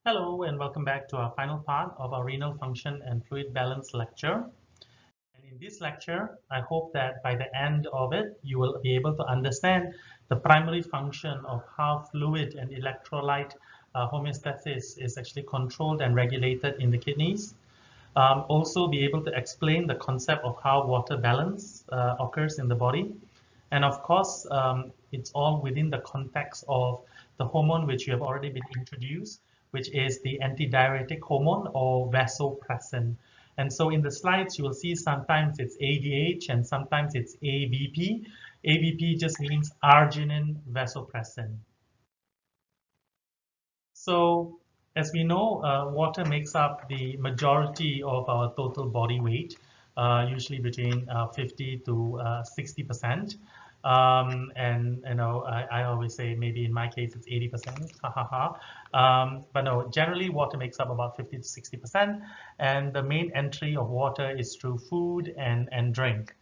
Hello and welcome back to our final part of our renal function and fluid balance lecture. And in this lecture, I hope that by the end of it, you will be able to understand the primary function of how fluid and electrolyte homeostasis is actually controlled and regulated in the kidneys. Also be able to explain the concept of how water balance occurs in the body. And of course, it's all within the context of the hormone which you have already been introduced, which is the antidiuretic hormone or vasopressin. And so in the slides, you will see sometimes it's ADH and sometimes it's AVP. AVP just means arginine vasopressin. So as we know, water makes up the majority of our total body weight, usually between 50 to 60%. And I always say maybe in my case it's 80%. Ha ha ha. But no, generally water makes up about 50 to 60%, and the main entry of water is through food and drink.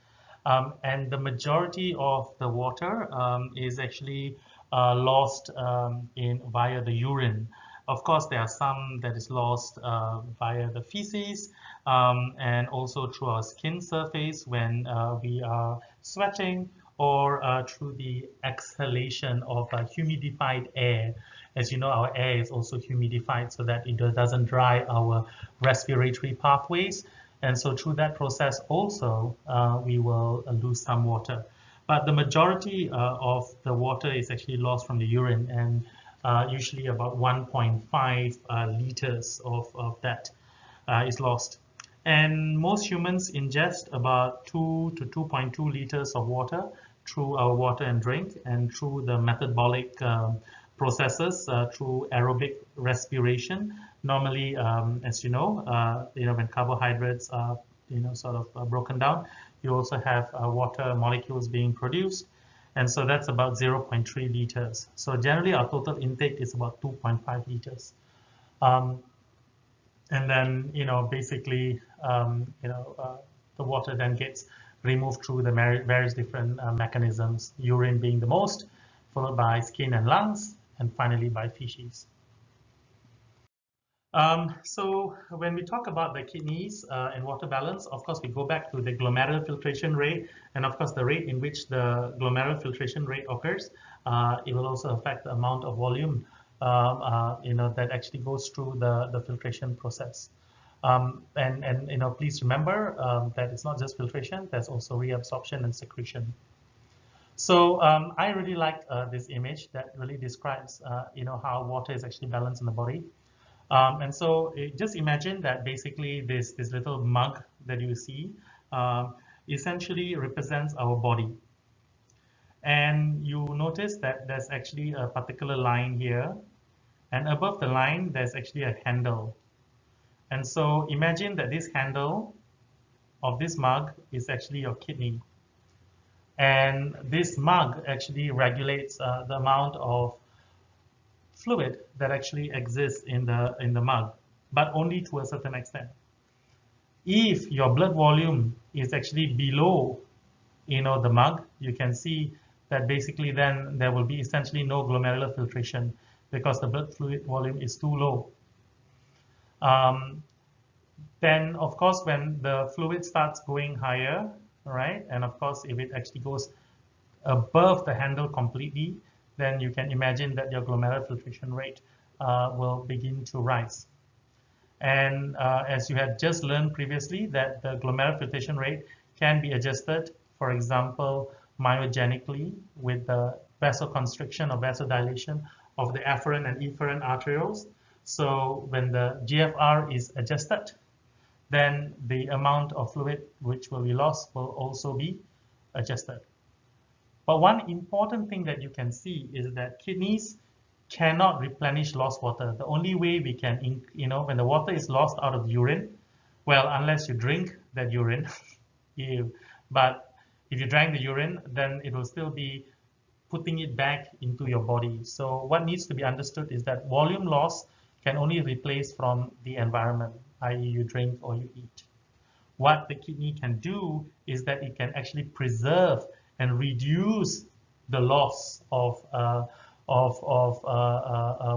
And the majority of the water is actually lost via the urine. Of course, there are some that is lost via the feces and also through our skin surface when we are sweating, or through the exhalation of humidified air. As you know, our air is also humidified so that it doesn't dry our respiratory pathways. And so through that process also, we will lose some water. But the majority of the water is actually lost from the urine, and usually about 1.5 liters of that is lost. And most humans ingest about 2 to 2.2 liters of water through our water and drink, and through the metabolic processes, through aerobic respiration. Normally, as you know, when carbohydrates are sort of broken down, you also have water molecules being produced, and so that's about 0.3 liters. So generally, our total intake is about 2.5 liters. And then, basically, the water then gets removed through the various different mechanisms, urine being the most, followed by skin and lungs, and finally by feces. So when we talk about the kidneys and water balance, of course, we go back to the glomerular filtration rate, and of course, the rate in which the glomerular filtration rate occurs. It will also affect the amount of volume that actually goes through the filtration process. And please remember that it's not just filtration, there's also reabsorption and secretion. So I really like this image that really describes how water is actually balanced in the body. And so just imagine that basically this little mug that you see essentially represents our body. And you notice that there's actually a particular line here, and above the line there's actually a handle. And so imagine that this handle of this mug is actually your kidney. And this mug actually regulates the amount of fluid that actually exists in the mug, but only to a certain extent. If your blood volume is actually below the mug, you can see that basically then there will be essentially no glomerular filtration because the blood fluid volume is too low. Then of course when the fluid starts going higher, right, and of course if it actually goes above the handle completely, then you can imagine that your glomerular filtration rate will begin to rise. And as you had just learned previously, that the glomerular filtration rate can be adjusted, for example, myogenically with the vasoconstriction or vasodilation of the afferent and efferent arterioles. So when the GFR is adjusted, then the amount of fluid which will be lost will also be adjusted. But one important thing that you can see is that kidneys cannot replenish lost water. The only way we can, when the water is lost out of the urine, well, unless you drink that urine, but if you drank the urine, then it will still be putting it back into your body. So what needs to be understood is that volume loss can only replace from the environment, i.e. you drink or you eat. What the kidney can do is that it can actually preserve and reduce the loss of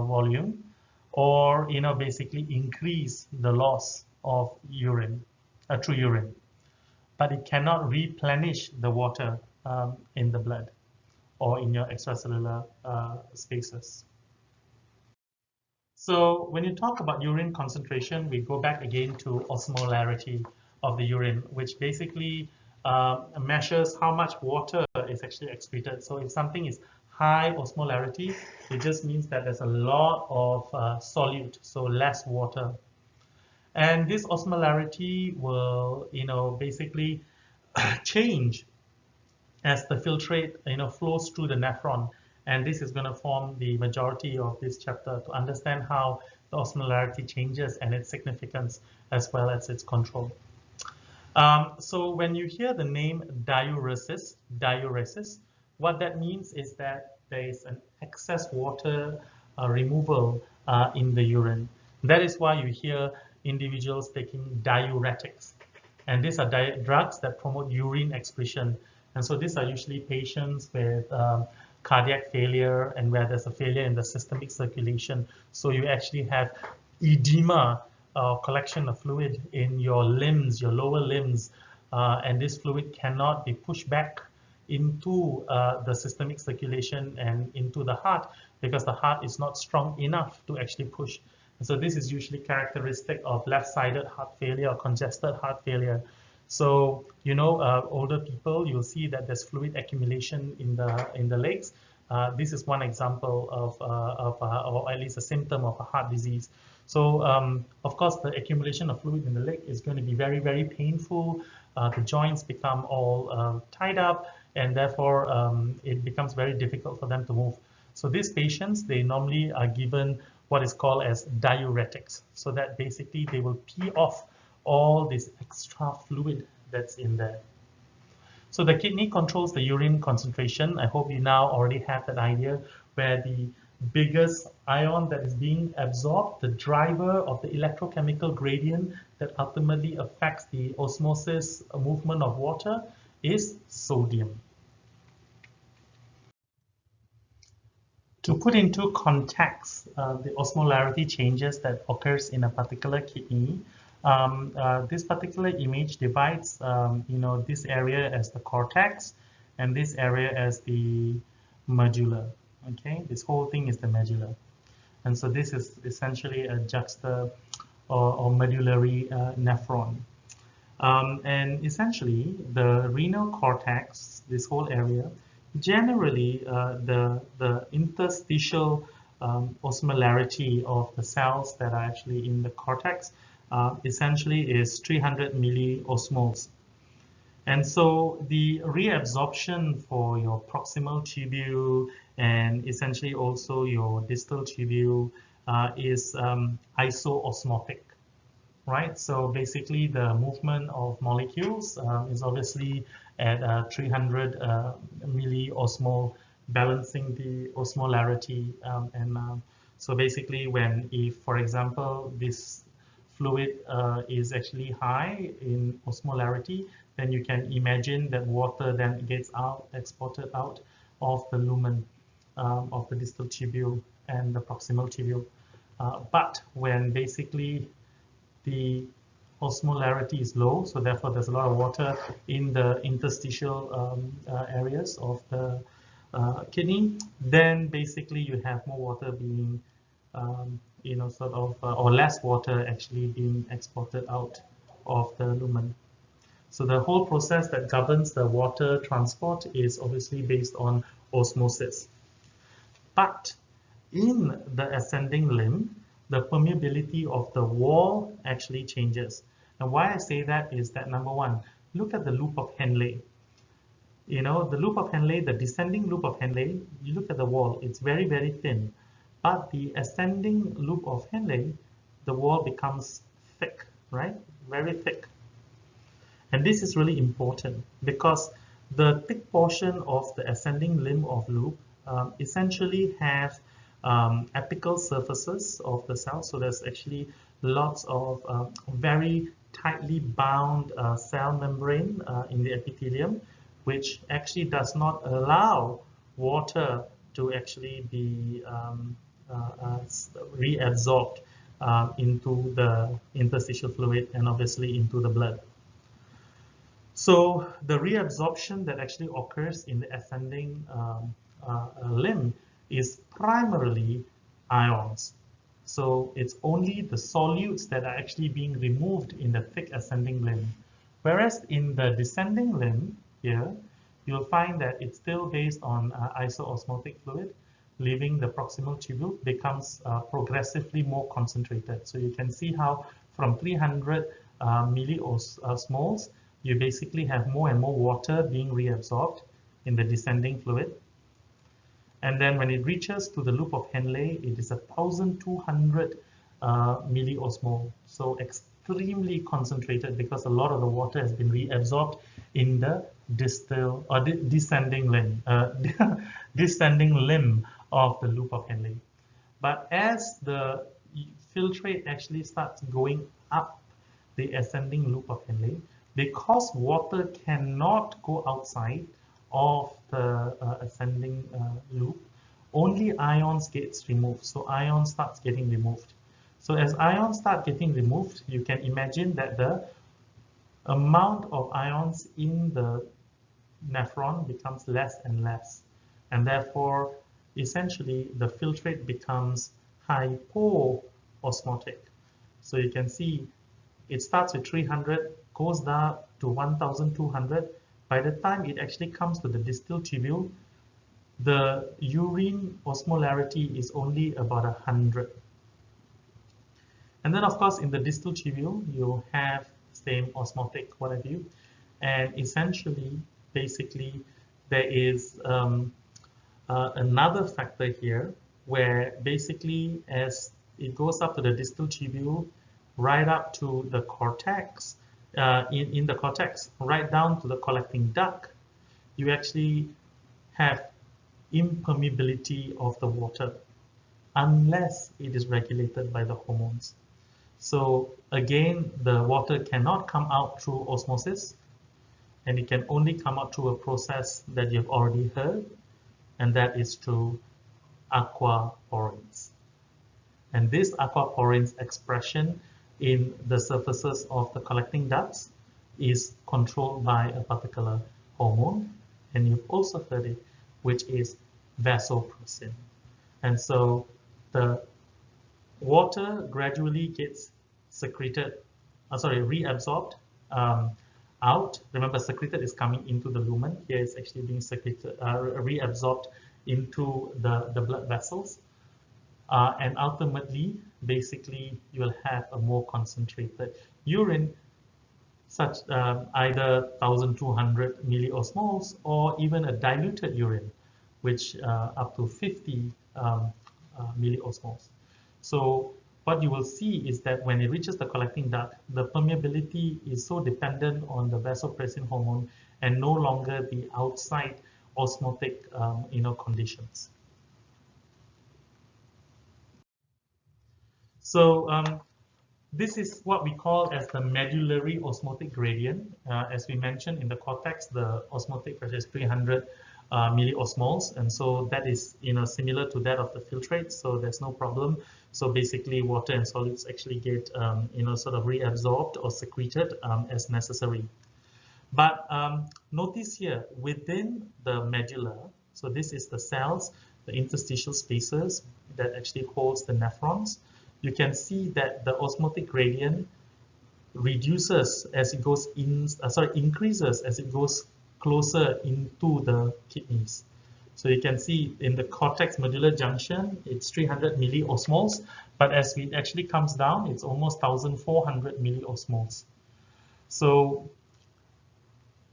volume, or basically increase the loss of urine through urine, but it cannot replenish the water in the blood or in your extracellular spaces. So when you talk about urine concentration, we go back again to osmolarity of the urine, which basically measures how much water is actually excreted. So if something is high osmolarity, it just means that there's a lot of solute, so less water. And this osmolarity will, basically change as the filtrate, flows through the nephron. And this is going to form the majority of this chapter to understand how the osmolarity changes and its significance as well as its control. So when you hear the name diuresis, what that means is that there is an excess water removal in the urine. That is why you hear individuals taking diuretics. And these are drugs that promote urine excretion. And so these are usually patients with cardiac failure and where there's a failure in the systemic circulation. So you actually have edema, collection of fluid in your limbs, your lower limbs, and this fluid cannot be pushed back into the systemic circulation and into the heart because the heart is not strong enough to actually push. And so this is usually characteristic of left-sided heart failure or congested heart failure. So older people, you'll see that there's fluid accumulation in the legs. This is one example of or at least a symptom of a heart disease. So of course, the accumulation of fluid in the leg is going to be very, very painful. The joints become all tied up, and therefore it becomes very difficult for them to move. So these patients, they normally are given what is called as diuretics, so that basically they will pee off all this extra fluid that's in there. So the kidney controls the urine concentration. I hope you now already have that idea where the biggest ion that is being absorbed, the driver of the electrochemical gradient that ultimately affects the osmosis movement of water, is sodium. To put into context the osmolarity changes that occurs in a particular kidney, this particular image divides this area as the cortex and this area as the medulla. Okay, this whole thing is the medulla, and so this is essentially a juxta or medullary nephron. And essentially the renal cortex, this whole area, generally the interstitial osmolarity of the cells that are actually in the cortex essentially is 300 milliosmoles. And so the reabsorption for your proximal tubule and essentially also your distal tubule is isoosmotic, right? So basically the movement of molecules is obviously at 300 milliosmol, balancing the osmolarity. So basically if, for example, this fluid is actually high in osmolarity, then you can imagine that water then gets exported out of the lumen of the distal tubule and the proximal tubule. But when basically the osmolarity is low, so therefore there's a lot of water in the interstitial areas of the kidney, then basically you have more water being or less water actually being exported out of the lumen. So the whole process that governs the water transport is obviously based on osmosis. But in the ascending limb, the permeability of the wall actually changes. And why I say that is that, number one, look at the loop of Henle. The loop of Henle, the descending loop of Henle, you look at the wall, it's very, very thin. But the ascending loop of Henle, the wall becomes thick, right? Very thick. And this is really important because the thick portion of the ascending limb of loop essentially have apical surfaces of the cell. So there's actually lots of very tightly bound cell membrane in the epithelium, which actually does not allow water to actually be reabsorbed into the interstitial fluid and obviously into the blood. So the reabsorption that actually occurs in the ascending limb is primarily ions. So it's only the solutes that are actually being removed in the thick ascending limb. Whereas in the descending limb here, you'll find that it's still based on isoosmotic fluid, leaving the proximal tubule becomes progressively more concentrated. So you can see how from 300 milliosmoles, you basically have more and more water being reabsorbed in the descending fluid. And then when it reaches to the loop of Henle, it is 1,200 milliosmol. So extremely concentrated because a lot of the water has been reabsorbed in the distal or descending limb, descending limb of the loop of Henle. But as the filtrate actually starts going up the ascending loop of Henle, because water cannot go outside of the ascending loop, only ions gets removed. So ion starts getting removed. So as ions start getting removed, you can imagine that the amount of ions in the nephron becomes less and less. And therefore, essentially, the filtrate becomes hypoosmotic. So you can see it starts with 300, goes down to 1,200. By the time it actually comes to the distal tubule, the urine osmolarity is only about 100. And then, of course, in the distal tubule, you have same osmotic, what have you. And essentially, basically, there is another factor here where basically as it goes up to the distal tubule, right up to the cortex, in the cortex, right down to the collecting duct, you actually have impermeability of the water unless it is regulated by the hormones. So again, the water cannot come out through osmosis, and it can only come out through a process that you've already heard, and that is through aquaporins. And this aquaporins expression in the surfaces of the collecting ducts is controlled by a particular hormone, and you've also heard it, which is vasopressin. And so the water gradually gets secreted, reabsorbed out. Remember, secreted is coming into the lumen. Here it's actually being secreted, reabsorbed into the blood vessels. And ultimately, basically, you will have a more concentrated urine, such either 1,200 milliosmoles or even a diluted urine, which up to 50 milliosmoles. So what you will see is that when it reaches the collecting duct, the permeability is so dependent on the vasopressin hormone and no longer the outside osmotic conditions. So this is what we call as the medullary osmotic gradient. As we mentioned in the cortex, the osmotic pressure is 300 milliosmoles, and so that is similar to that of the filtrate. So there's no problem. So basically, water and solids actually get sort of reabsorbed or secreted as necessary. But notice here within the medulla. So this is the cells, the interstitial spaces that actually holds the nephrons. You can see that the osmotic gradient reduces as it goes increases as it goes closer into the kidneys. So you can see in the cortex medulla junction, it's 300 milliosmoles, but as it actually comes down, it's almost 1,400 milliosmoles. So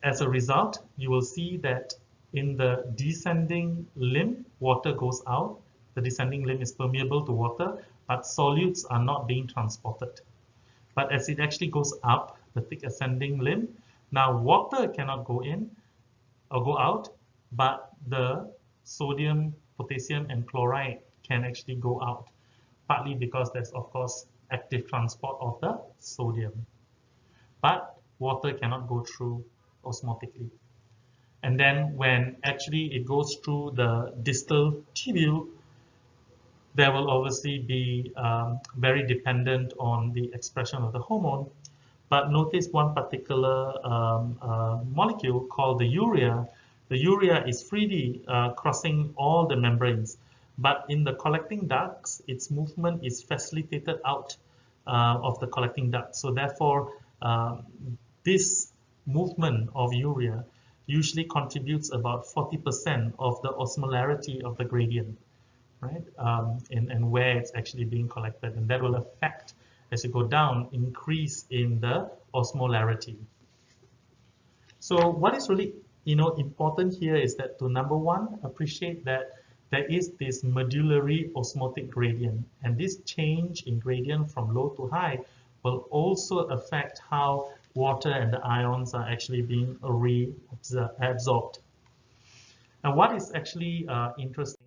as a result, you will see that in the descending limb, water goes out. The descending limb is permeable to water, but solutes are not being transported. But as it actually goes up, the thick ascending limb, now water cannot go in or go out, but the sodium, potassium, and chloride can actually go out, partly because there's, of course, active transport of the sodium. But water cannot go through osmotically. And then when actually it goes through the distal tubule, there will obviously be very dependent on the expression of the hormone. But notice one particular molecule called the urea. The urea is freely crossing all the membranes, but in the collecting ducts, its movement is facilitated out of the collecting duct. So therefore, this movement of urea usually contributes about 40% of the osmolarity of the gradient, right? And where it's actually being collected, and that will affect, as you go down, increase in the osmolarity. So what is really important here is that to number one, appreciate that there is this medullary osmotic gradient, and this change in gradient from low to high will also affect how water and the ions are actually being reabsorbed. And what is actually interesting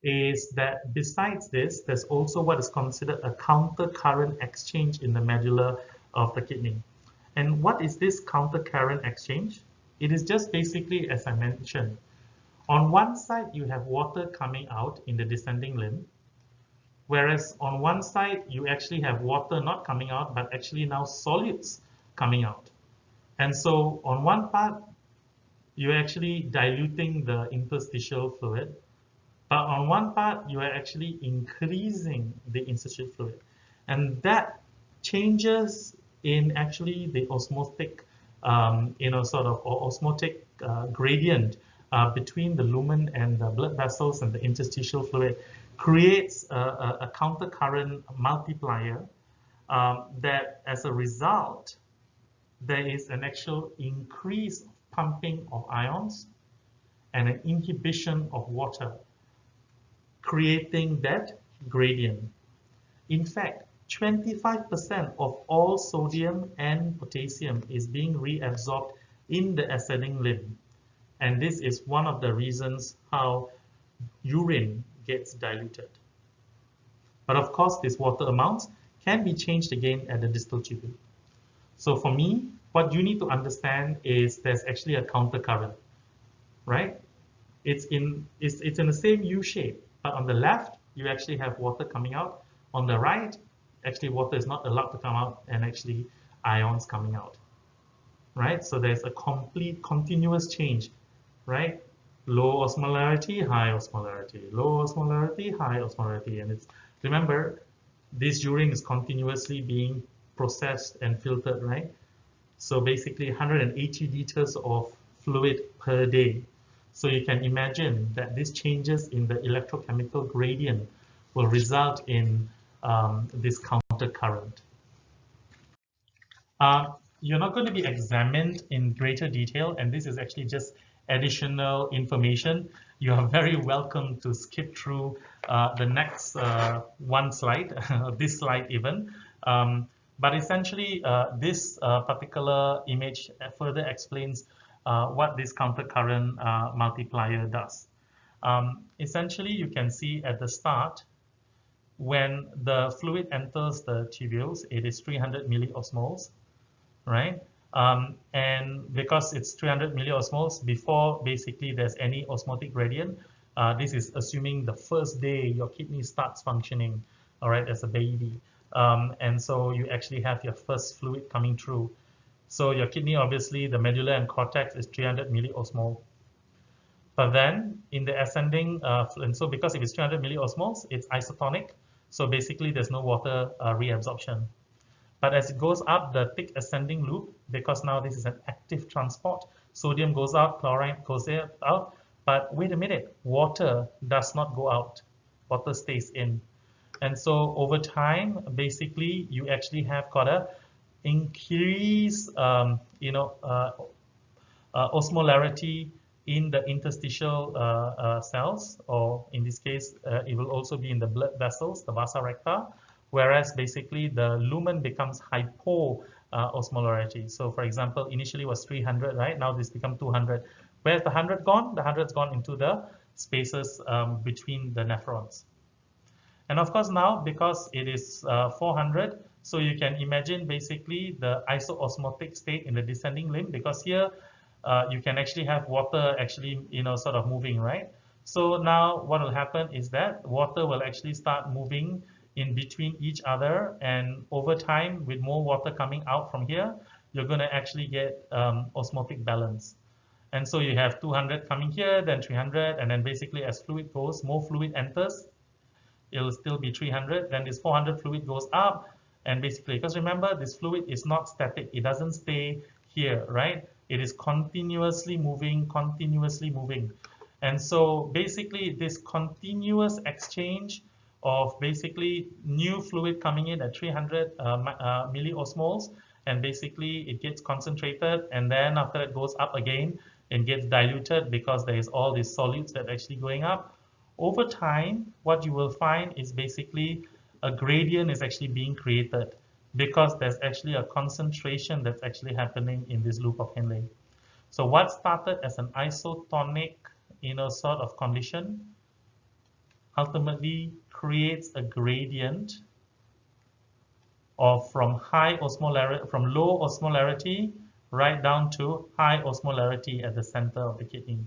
is that besides this, there's also what is considered a counter-current exchange in the medulla of the kidney. And what is this counter-current exchange? It is just basically, as I mentioned, on one side you have water coming out in the descending limb, whereas on one side you actually have water not coming out, but actually now solutes coming out. And so on one part, you're actually diluting the interstitial fluid, but on one part, you are actually increasing the interstitial fluid. And that changes in actually the osmotic, osmotic gradient between the lumen and the blood vessels and the interstitial fluid creates a countercurrent multiplier that as a result, there is an actual increase of pumping of ions and an inhibition of water, creating that gradient. In fact, 25% of all sodium and potassium is being reabsorbed in the ascending limb. And this is one of the reasons how urine gets diluted. But of course, these water amounts can be changed again at the distal tubule. So for me, what you need to understand is there's actually a countercurrent, right? It's in the same U shape, but on the left, you actually have water coming out. On the right, actually water is not allowed to come out and actually ions coming out, right? So there's a complete continuous change, right? Low osmolarity, high osmolarity, low osmolarity, high osmolarity. And it's, remember, this urine is continuously being processed and filtered, right? So basically 180 liters of fluid per day. So you can imagine that these changes in the electrochemical gradient will result in this countercurrent. You're not going to be examined in greater detail, and this is actually just additional information. You are very welcome to skip through the next one slide, this slide even. But essentially, this particular image further explains what this countercurrent multiplier does. Essentially, you can see at the start, when the fluid enters the tubules, it is 300 milliosmoles, right? And because it's 300 milliosmoles, before basically there's any osmotic gradient, this is assuming the first day your kidney starts functioning, all right, as a baby. And so you actually have your first fluid coming through. So your kidney, obviously, the medulla and cortex is 300 milliosmol. But then in the ascending, and so because if it's 300 milliosmoles, it's isotonic. So basically, there's no water reabsorption. But as it goes up the thick ascending loop, because now this is an active transport, sodium goes out, chlorine goes out. But wait a minute, water does not go out. Water stays in. And so over time, basically, you actually have got a increase, osmolarity in the interstitial cells, or in this case, it will also be in the blood vessels, the vasa recta, whereas basically the lumen becomes hypo-osmolarity. So for example, initially was 300, right? Now this becomes 200. Where's the 100 gone? The 100's gone into the spaces between the nephrons. And of course now, because it is 400, so you can imagine basically the isoosmotic state in the descending limb, because here you can actually have water actually, sort of moving, right? So now what will happen is that water will actually start moving in between each other, and over time, with more water coming out from here, you're going to actually get osmotic balance. And so you have 200 coming here, then 300, and then basically as fluid goes, more fluid enters, it'll still be 300. Then this 400 fluid goes up, and basically, because remember, this fluid is not static. It doesn't stay here, right? It is continuously moving, continuously moving. And so basically, this continuous exchange of basically new fluid coming in at 300 milliosmoles, and basically it gets concentrated, and then after it goes up again and gets diluted because there is all these solutes that are actually going up. Over time, what you will find is basically a gradient is actually being created because there's actually a concentration that's actually happening in this loop of Henle. So what started as an isotonic, sort of condition ultimately creates a gradient of from low osmolarity right down to high osmolarity at the center of the kidney.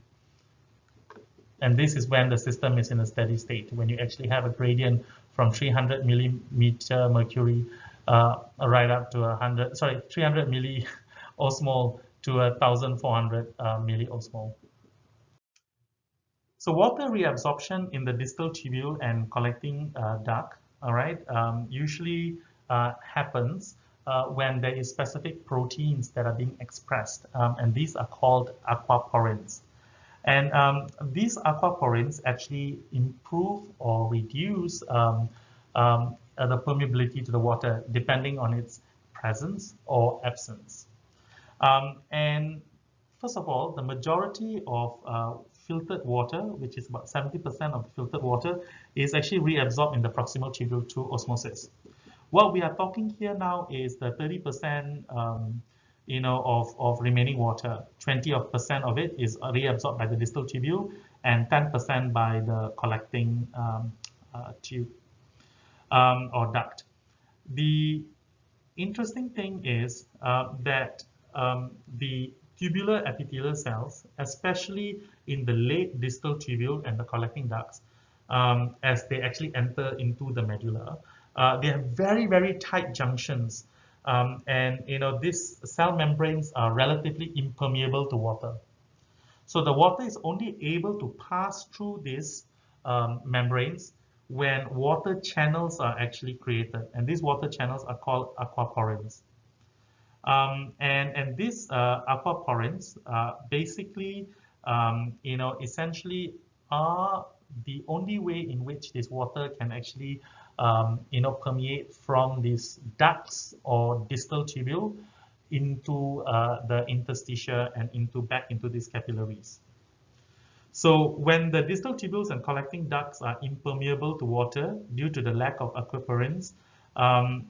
And this is when the system is in a steady state, when you actually have a gradient from 300 millimeter mercury right up to 300 milliosmol to 1,400 milliosmol. So water reabsorption in the distal tubule and collecting duct, all right, usually happens when there is specific proteins that are being expressed, and these are called aquaporins. And these aquaporins actually improve or reduce the permeability to the water depending on its presence or absence. And first of all, the majority of filtered water, which is about 70% of the filtered water, is actually reabsorbed in the proximal tubule through osmosis. What we are talking here now is the 30% of remaining water. 20% of it is reabsorbed by the distal tubule and 10% by the collecting tube or duct. The interesting thing is that the tubular epithelial cells, especially in the late distal tubule and the collecting ducts, as they actually enter into the medulla, they have very, very tight junctions. And these cell membranes are relatively impermeable to water. So the water is only able to pass through these membranes when water channels are actually created. And these water channels are called aquaporins. And these aquaporins basically, essentially are the only way in which this water can actually, permeate from these ducts or distal tubule into the interstitia and back into these capillaries. So when the distal tubules and collecting ducts are impermeable to water due to the lack of aquaporins,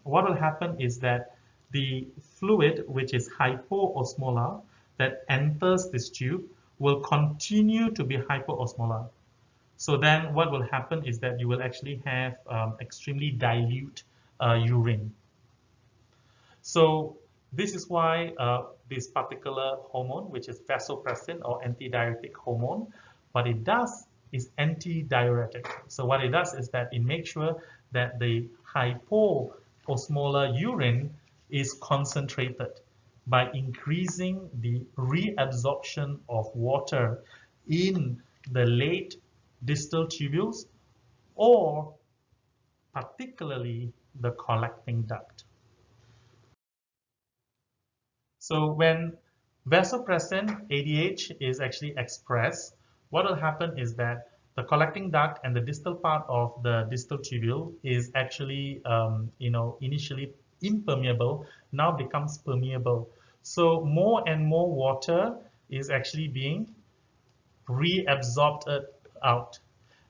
what will happen is that the fluid, which is hypoosmolar, that enters this tube will continue to be hypoosmolar. So then what will happen is that you will actually have extremely dilute urine. So this is why this particular hormone, which is vasopressin or antidiuretic hormone, what it does is antidiuretic. So what it does is that it makes sure that the hypoosmolar urine is concentrated by increasing the reabsorption of water in the late distal tubules or particularly the collecting duct. So when vasopressin ADH is actually expressed, what will happen is that the collecting duct and the distal part of the distal tubule is actually, initially impermeable, now becomes permeable. So more and more water is actually being reabsorbed out.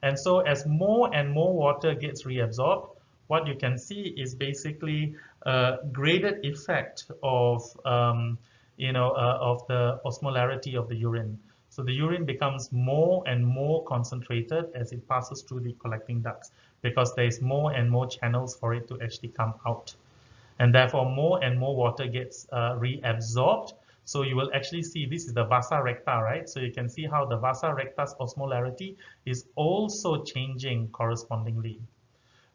And so as more and more water gets reabsorbed, what you can see is basically a graded effect of, of the osmolarity of the urine. So the urine becomes more and more concentrated as it passes through the collecting ducts because there is more and more channels for it to actually come out. And therefore, more and more water gets reabsorbed So you will actually see this is the vasa recta, right? So you can see how the vasa recta's osmolarity is also changing correspondingly.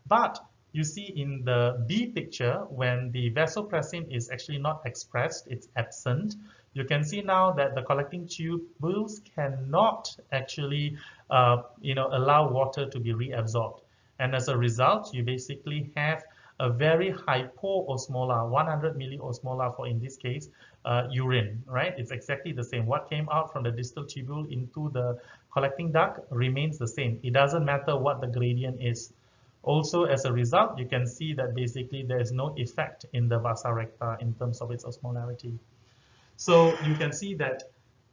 But you see in the B picture, when the vasopressin is actually not expressed, it's absent, you can see now that the collecting tubules cannot actually allow water to be reabsorbed. And as a result, you basically have a very hypo-osmolar, 100 milliosmolar for, in this case, urine, right? It's exactly the same. What came out from the distal tubule into the collecting duct remains the same. It doesn't matter what the gradient is. Also, as a result, you can see that basically there is no effect in the vasa recta in terms of its osmolarity. So you can see that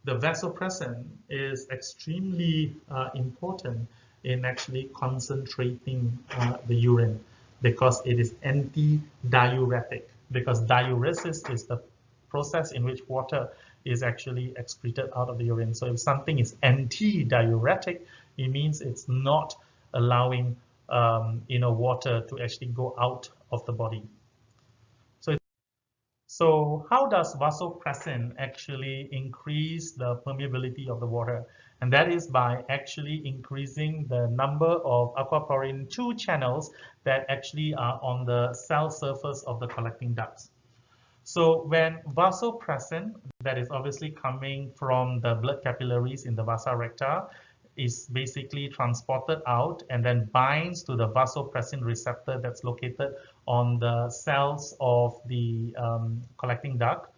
the vasopressin is extremely important in actually concentrating the urine, because it is anti-diuretic, because diuresis is the process in which water is actually excreted out of the urine. So if something is anti-diuretic, it means it's not allowing water to actually go out of the body. So how does vasopressin actually increase the permeability of the water? And that is by actually increasing the number of aquaporin 2 channels that actually are on the cell surface of the collecting ducts. So when vasopressin, that is obviously coming from the blood capillaries in the vasa recta, is basically transported out and then binds to the vasopressin receptor that's located on the cells of the collecting duct,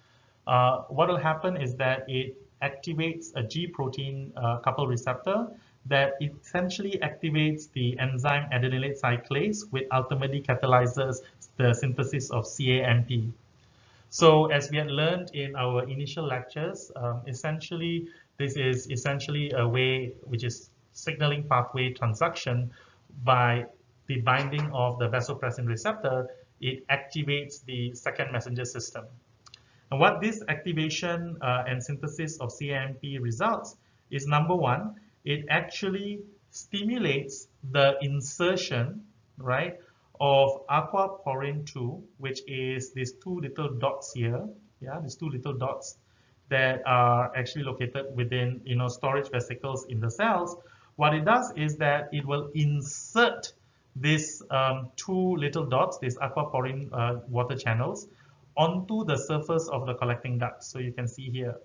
what will happen is that it activates a G protein coupled receptor that essentially activates the enzyme adenylate cyclase, which ultimately catalyzes the synthesis of CAMP. So as we had learned in our initial lectures, essentially this is essentially a way which is signaling pathway transduction. By the binding of the vasopressin receptor, it activates the second messenger system. And what this activation and synthesis of CAMP results is, number one, it actually stimulates the insertion, right, of aquaporin 2, which is these two little dots here, yeah, these two little dots that are actually located within, storage vesicles in the cells. What it does is that it will insert these two little dots, these aquaporin water channels, onto the surface of the collecting duct. So you can see here,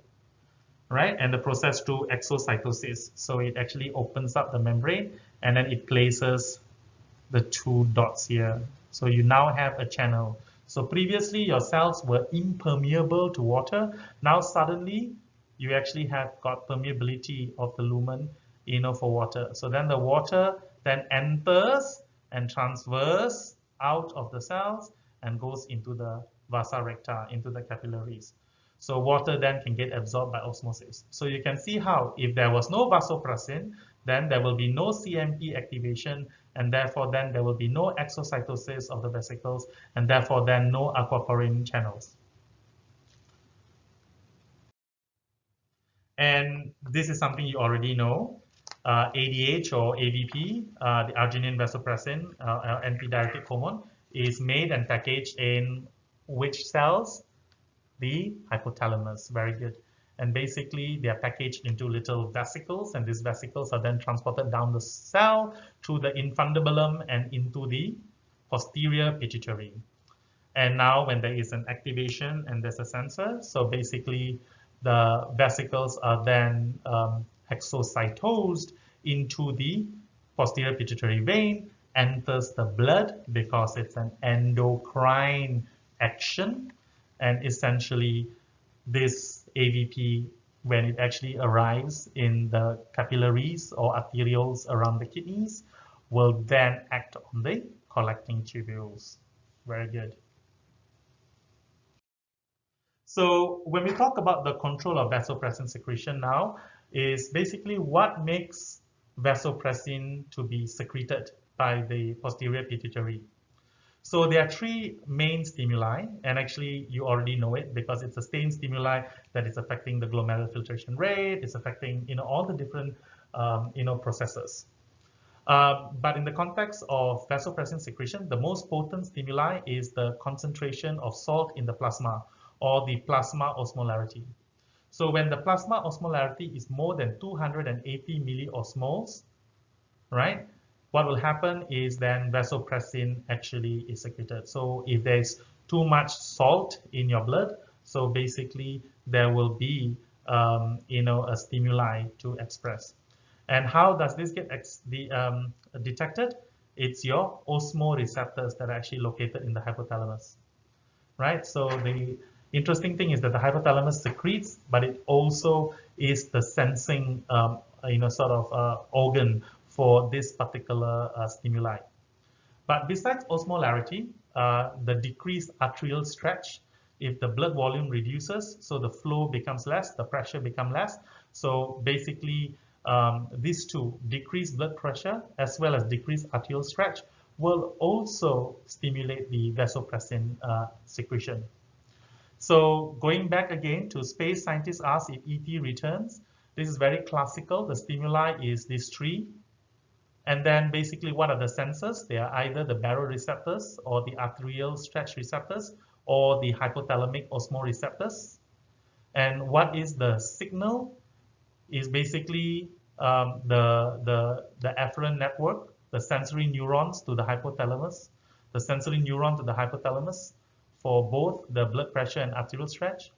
right? And the process through exocytosis. So it actually opens up the membrane and then it places the two dots here. So you now have a channel. So previously your cells were impermeable to water. Now suddenly you actually have got permeability of the lumen, for water. So then the water then enters and transfers out of the cells and goes into the vasa recta, into the capillaries. So water then can get absorbed by osmosis. So you can see how if there was no vasopressin, then there will be no CMP activation, and therefore then there will be no exocytosis of the vesicles, and therefore then no aquaporin channels. And this is something you already know. ADH or AVP, the arginine vasopressin, antidiuretic hormone, is made and packaged in which cells? The hypothalamus. Very good. And basically they are packaged into little vesicles, and these vesicles are then transported down the cell through the infundibulum and into the posterior pituitary. And now when there is an activation and there's a sensor, so basically the vesicles are then exocytosed into the posterior pituitary vein, enters the blood because it's an endocrine action, and essentially this AVP, when it actually arrives in the capillaries or arterioles around the kidneys, will then act on the collecting tubules. Very good. So when we talk about the control of vasopressin secretion now, is basically what makes vasopressin to be secreted by the posterior pituitary. So there are three main stimuli, and actually you already know it because it's the same stimuli that is affecting the glomerular filtration rate, it's affecting all the different processes. But in the context of vasopressin secretion, the most potent stimuli is the concentration of salt in the plasma, or the plasma osmolarity. So when the plasma osmolarity is more than 280 milliosmoles, right, what will happen is then vasopressin actually is secreted. So if there's too much salt in your blood, so basically there will be a stimuli to express. And how does this get detected? It's your osmoreceptors that are actually located in the hypothalamus, right? So the interesting thing is that the hypothalamus secretes, but it also is the sensing, organ for this particular stimuli. But besides osmolarity, the decreased arterial stretch, if the blood volume reduces, so the flow becomes less, the pressure becomes less. So basically, these two, decreased blood pressure as well as decreased arterial stretch, will also stimulate the vasopressin secretion. So going back again to space, scientists ask if ET returns. This is very classical. The stimuli is this tree. And then basically what are the sensors? They are either the baroreceptors or the arterial stretch receptors or the hypothalamic osmoreceptors. And what is the signal? Is basically the afferent network, the sensory neurons to the hypothalamus, the sensory neuron to the hypothalamus for both the blood pressure and arterial stretch,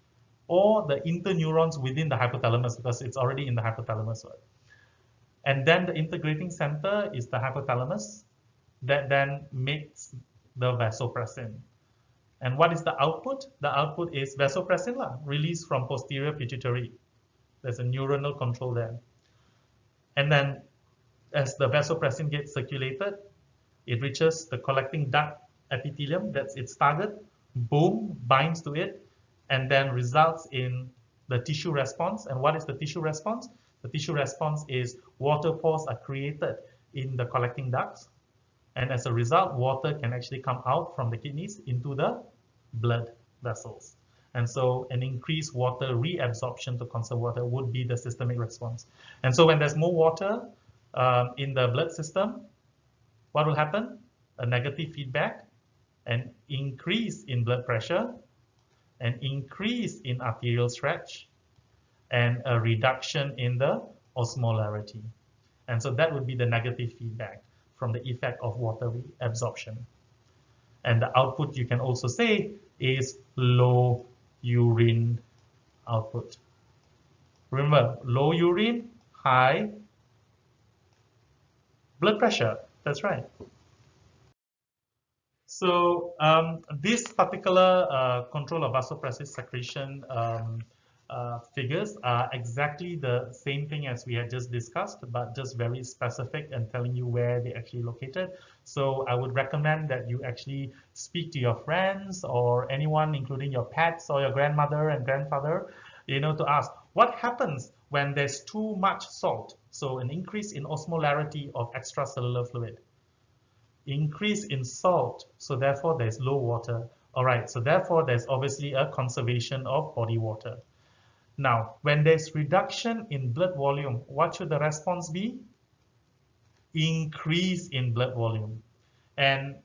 or the interneurons within the hypothalamus because it's already in the hypothalamus. And then the integrating center is the hypothalamus that then makes the vasopressin. And what is the output? The output is vasopressin released from posterior pituitary. There's a neuronal control there. And then as the vasopressin gets circulated, it reaches the collecting duct epithelium, that's its target, boom, binds to it, and then results in the tissue response. And what is the tissue response? The tissue response is water pores are created in the collecting ducts. And as a result, water can actually come out from the kidneys into the blood vessels. And so an increased water reabsorption to conserve water would be the systemic response. And so when there's more water in the blood system, what will happen? A negative feedback, an increase in blood pressure, an increase in arterial stretch, and a reduction in the osmolarity. And so that would be the negative feedback from the effect of water reabsorption. And the output, you can also say, is low urine output. Remember, low urine, high blood pressure. That's right. So this particular control of vasopressin secretion figures are exactly the same thing as we had just discussed, but just very specific and telling you where they're actually located. So I would recommend that you actually speak to your friends or anyone, including your pets or your grandmother and grandfather, to ask what happens when there's too much salt. So an increase in osmolarity of extracellular fluid, increase in salt, so therefore there's low water. All right, so therefore there's obviously a conservation of body water. Now, when there's reduction in blood volume, what should the response be? Increase in blood volume. And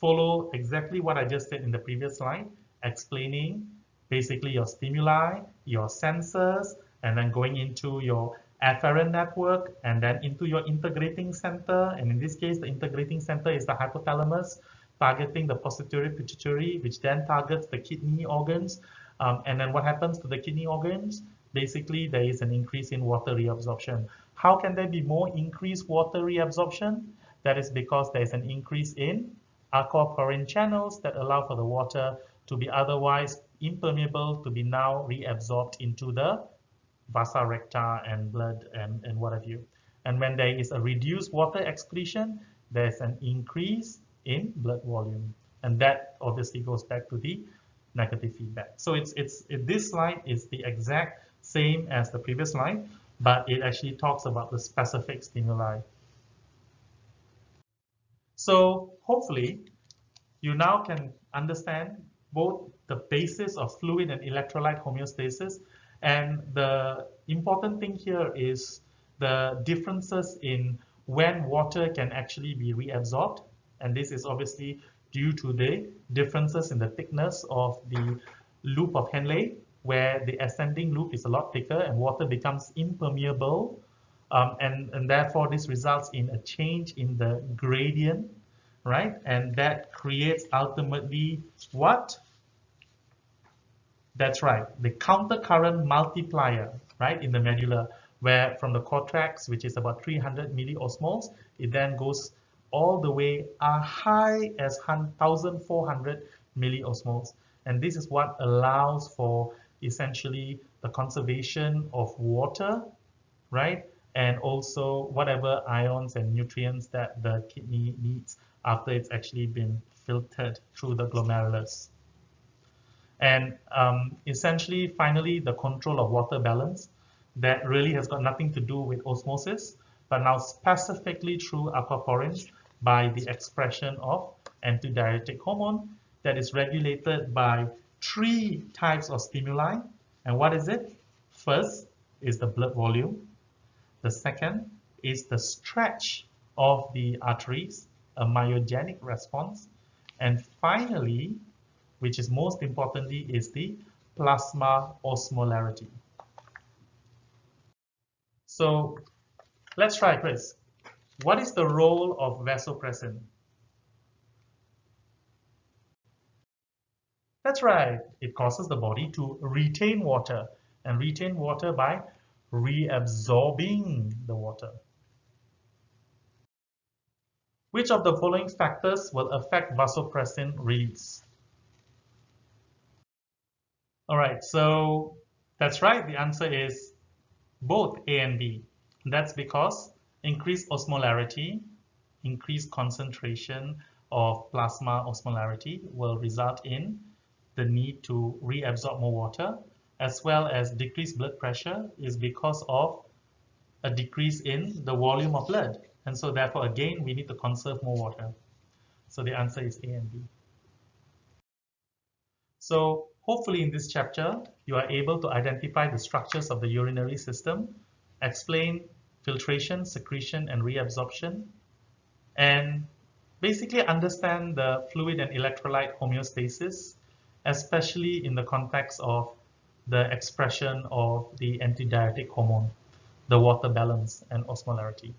follow exactly what I just said in the previous slide, explaining basically your stimuli, your sensors, and then going into your afferent network, and then into your integrating center. And in this case, the integrating center is the hypothalamus, targeting the posterior pituitary, which then targets the kidney organs. And then what happens to the kidney organs? Basically, there is an increase in water reabsorption. How can there be more increased water reabsorption? That is because there is an increase in aquaporin channels that allow for the water to be otherwise impermeable to be now reabsorbed into the vasa recta and blood and what have you. And when there is a reduced water excretion, there's an increase in blood volume. And that obviously goes back to the negative feedback. So this slide is the exact same as the previous slide, but it actually talks about the specific stimuli. So hopefully you now can understand both the basis of fluid and electrolyte homeostasis, and the important thing here is the differences in when water can actually be reabsorbed, and this is obviously due to the differences in the thickness of the loop of Henle. where the ascending loop is a lot thicker and water becomes impermeable, and therefore this results in a change in the gradient, right? And that creates ultimately what? That's right, the countercurrent multiplier, right, in the medulla, where from the cortex, which is about 300 milliosmoles, it then goes all the way as high as 1,400 milliosmoles. And this is what allows for essentially the conservation of water, right? And also whatever ions and nutrients that the kidney needs after it's actually been filtered through the glomerulus. And essentially, finally, the control of water balance that really has got nothing to do with osmosis, but now specifically through aquaporins by the expression of antidiuretic hormone that is regulated by 3 types of stimuli. And what is it? First is the blood volume. The second is the stretch of the arteries, a myogenic response. And finally, which is most importantly, is the plasma osmolarity. So let's try, Chris. What is the role of vasopressin? That's right. It causes the body to retain water and retain water by reabsorbing the water. Which of the following factors will affect vasopressin release? All right, so that's right. The answer is both A and B. That's because increased osmolarity, increased concentration of plasma osmolarity will result in the need to reabsorb more water, as well as decreased blood pressure is because of a decrease in the volume of blood. And so therefore, again, we need to conserve more water. So the answer is A and B. So hopefully in this chapter, you are able to identify the structures of the urinary system, explain filtration, secretion, and reabsorption, and basically understand the fluid and electrolyte homeostasis, especially in the context of the expression of the antidiuretic hormone, the water balance, and osmolarity.